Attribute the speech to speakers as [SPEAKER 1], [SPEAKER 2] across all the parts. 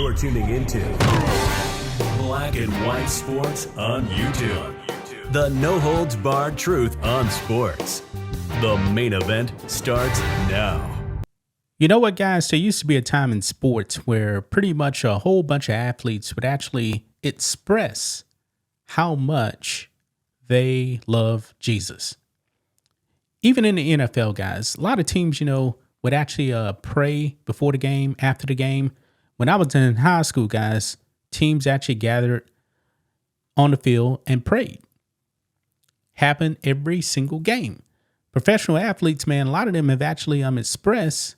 [SPEAKER 1] You're tuning into Black and White Sports on YouTube. The no-holds-barred truth on sports. The main event starts now.
[SPEAKER 2] You know what, guys? There used to be a time in sports where pretty much a whole bunch of athletes would actually express how much they love Jesus. Even in the NFL, guys, a lot of teams, would actually pray before the game, after the game. When I was in high school, guys, teams actually gathered on the field and prayed. Happened every single game. Professional athletes, man, a lot of them have actually expressed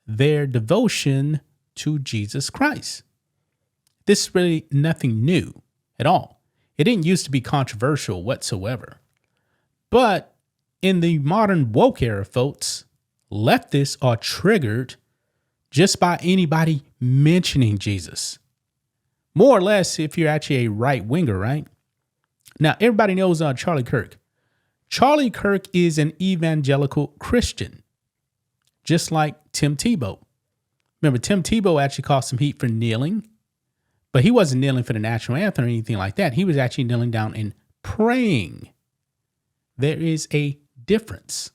[SPEAKER 2] their devotion to Jesus Christ. This is really nothing new at all. It didn't used to be controversial whatsoever. But in the modern woke era, folks, leftists are triggered just by anybody mentioning Jesus. More or less, if you're actually a right winger, right? Now, everybody knows Charlie Kirk. Charlie Kirk is an evangelical Christian, just like Tim Tebow. Remember, Tim Tebow actually caught some heat for kneeling, but he wasn't kneeling for the national anthem or anything like that. He was actually kneeling down and praying. There is a difference.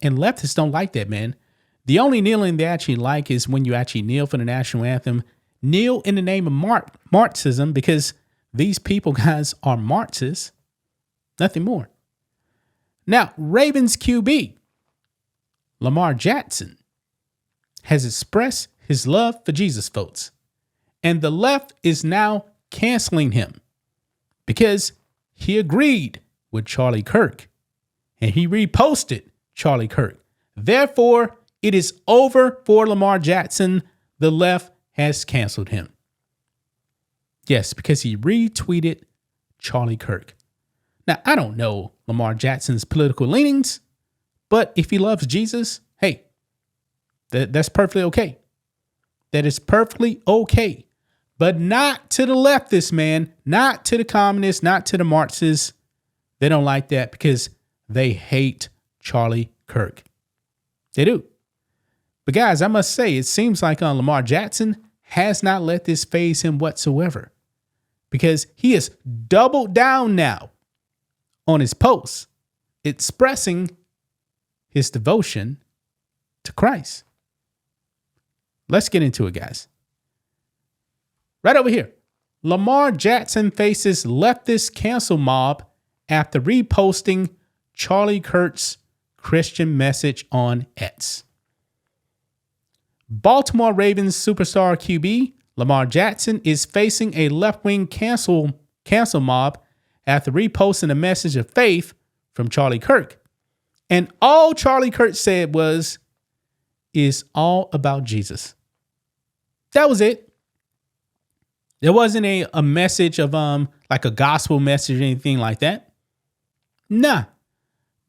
[SPEAKER 2] And leftists don't like that, man. The only kneeling they actually like is when you actually kneel for the national anthem. Kneel in the name of Marxism, because these people, guys, are Marxists. Nothing more. Now, Ravens QB, Lamar Jackson, has expressed his love for Jesus, folks. And the left is now canceling him because he agreed with Charlie Kirk and he reposted Charlie Kirk. Therefore, it is over for Lamar Jackson. The left has canceled him. Yes, because he retweeted Charlie Kirk. Now, I don't know Lamar Jackson's political leanings, but if he loves Jesus, hey, that's perfectly okay. That is perfectly okay. But not to the leftists, man. Not to the communists, not to the Marxists. They don't like that because they hate Charlie Kirk. They do. But guys, I must say, it seems like Lamar Jackson has not let this faze him whatsoever, because he has doubled down now on his posts, expressing his devotion to Christ. Let's get into it, guys. Right over here. Lamar Jackson faces leftist cancel mob after reposting Charlie Kirk's Christian message on X. Baltimore Ravens superstar QB Lamar Jackson is facing a left-wing cancel mob after reposting a message of faith from Charlie Kirk. And all Charlie Kirk said was, "It's all about Jesus." That was it. There wasn't a message of like a gospel message or anything like that. Nah.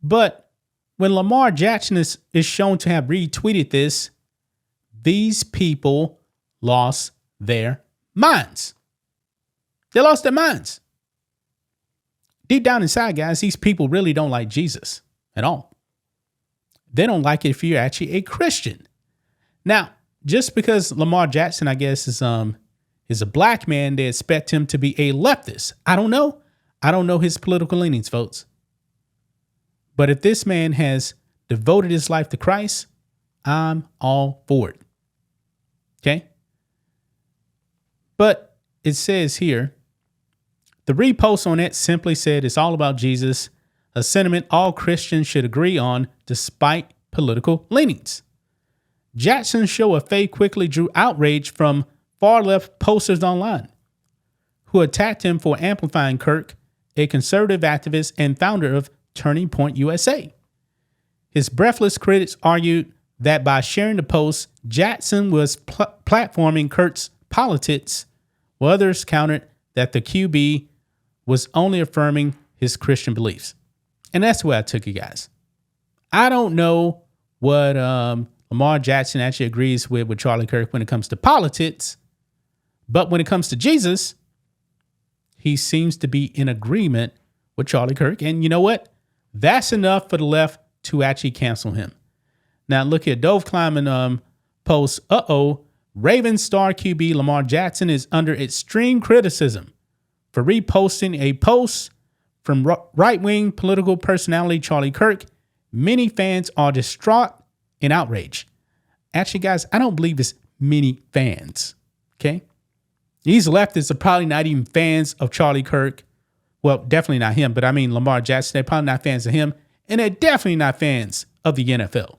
[SPEAKER 2] But when Lamar Jackson is shown to have retweeted this, these people lost their minds. They lost their minds. Deep down inside, guys, these people really don't like Jesus at all. They don't like it if you're actually a Christian. Now, just because Lamar Jackson, I guess, is a black man, they expect him to be a leftist. I don't know. I don't know his political leanings, folks. But if this man has devoted his life to Christ, I'm all for it. Okay? But it says here, the repost on it simply said it's all about Jesus, a sentiment all Christians should agree on despite political leanings. Jackson's show of faith quickly drew outrage from far-left posters online, who attacked him for amplifying Kirk, a conservative activist and founder of Turning Point USA. His breathless critics argued that by sharing the post, Jackson was platforming Kirk's politics, while others countered that the QB was only affirming his Christian beliefs. And that's where I took you guys. I don't know what Lamar Jackson actually agrees with Charlie Kirk when it comes to politics, but when it comes to Jesus, he seems to be in agreement with Charlie Kirk. And you know what? That's enough for the left to actually cancel him. Now look here, Dove Kleiman posts, Ravens star QB Lamar Jackson is under extreme criticism for reposting a post from right-wing political personality Charlie Kirk. Many fans are distraught and outraged. Actually, guys, I don't believe it's many fans, okay? These leftists are probably not even fans of Charlie Kirk. Well, definitely not him, but I mean Lamar Jackson. They're probably not fans of him, and they're definitely not fans of the NFL.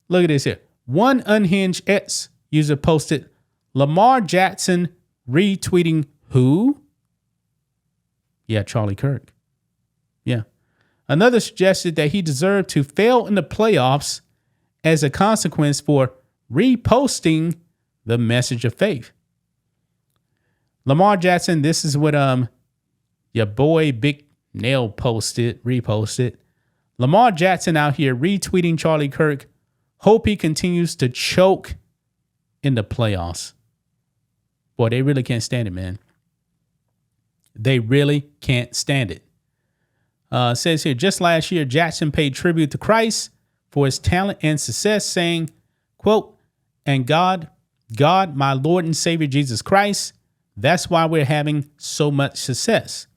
[SPEAKER 2] Look at this here. One unhinged X user posted, Lamar Jackson retweeting who? Yeah, Charlie Kirk. Yeah. Another suggested that he deserved to fail in the playoffs as a consequence for reposting the message of faith. Lamar Jackson, this is what your boy Big Nail reposted. Lamar Jackson out here retweeting Charlie Kirk. Hope he continues to choke in the playoffs. Boy, they really can't stand it, man. They really can't stand it. Says here, just last year, Jackson paid tribute to Christ for his talent and success, saying, quote, and God, my Lord and Savior Jesus Christ, that's why we're having so much success.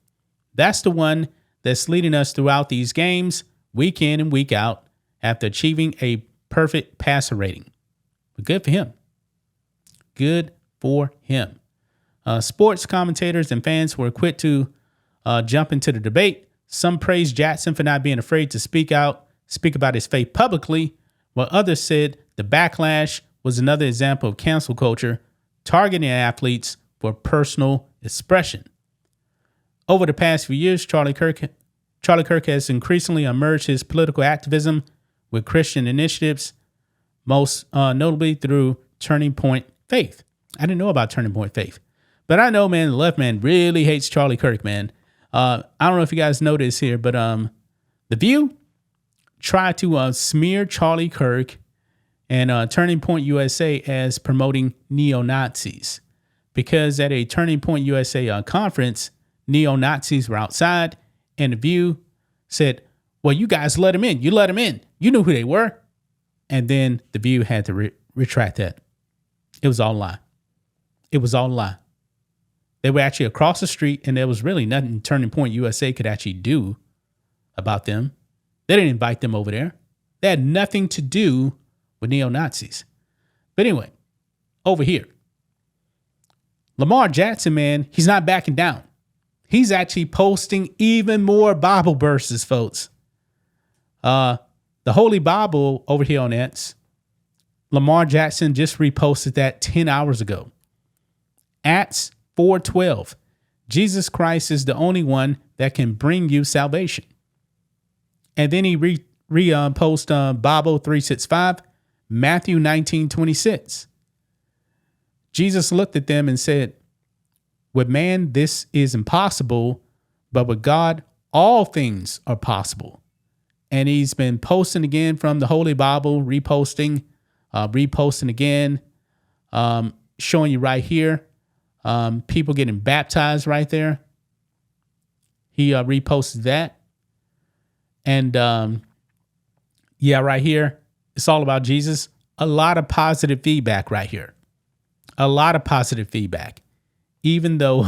[SPEAKER 2] That's the one that's leading us throughout these games, week in and week out, after achieving a perfect passer rating. But good for him. Good for him. Sports commentators and fans were quick to jump into the debate. Some praised Jackson for not being afraid to speak about his faith publicly, while others said the backlash was another example of cancel culture targeting athletes for personal expression. Over the past few years, Charlie Kirk has increasingly emerged his political activism with Christian initiatives, most notably through Turning Point Faith. I didn't know about Turning Point Faith, but I know, man, the left man really hates Charlie Kirk, man. I don't know if you guys know this here, but The View tried to smear Charlie Kirk and Turning Point USA as promoting neo-Nazis because at a Turning Point USA conference, neo-Nazis were outside and The View said, well, you guys let them in. You let them in. You knew who they were. And then The View had to retract that. It was all a lie. It was all a lie. They were actually across the street, and there was really nothing Turning Point USA could actually do about them. They didn't invite them over there. They had nothing to do with neo-Nazis. But anyway, over here, Lamar Jackson, man, he's not backing down. He's actually posting even more Bible verses, folks. The Holy Bible over here on X, Lamar Jackson just reposted that 10 hours ago. Acts 4:12. Jesus Christ is the only one that can bring you salvation. And then he post Bible 365, Matthew 19:26. Jesus looked at them and said, with man, this is impossible, but with God, all things are possible. And he's been posting again from the Holy Bible, reposting again, showing you right here, people getting baptized right there. He reposted that. And right here, it's all about Jesus. A lot of positive feedback right here. A lot of positive feedback. Even though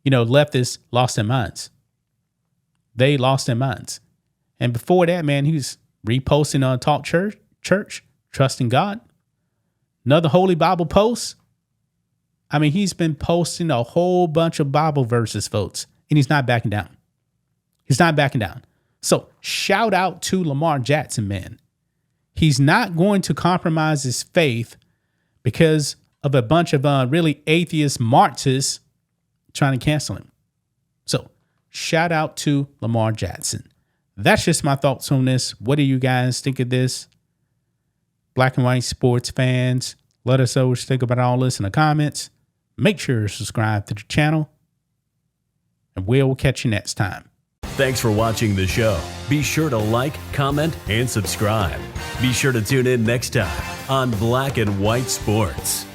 [SPEAKER 2] leftists lost their minds. They lost their minds. And before that, man, he was reposting on Talk Church, trusting God. Another Holy Bible post. I mean, he's been posting a whole bunch of Bible verses, folks, and he's not backing down. He's not backing down. So shout out to Lamar Jackson, man. He's not going to compromise his faith because of a bunch of really atheist Marxists trying to cancel him. So shout out to Lamar Jackson. That's just my thoughts on this. What do you guys think of this? Black and white sports fans, let us know what you think about all this in the comments. Make sure to subscribe to the channel, and we'll catch you next time.
[SPEAKER 1] Thanks for watching the show. Be sure to like, comment, and subscribe. Be sure to tune in next time on Black and White Sports.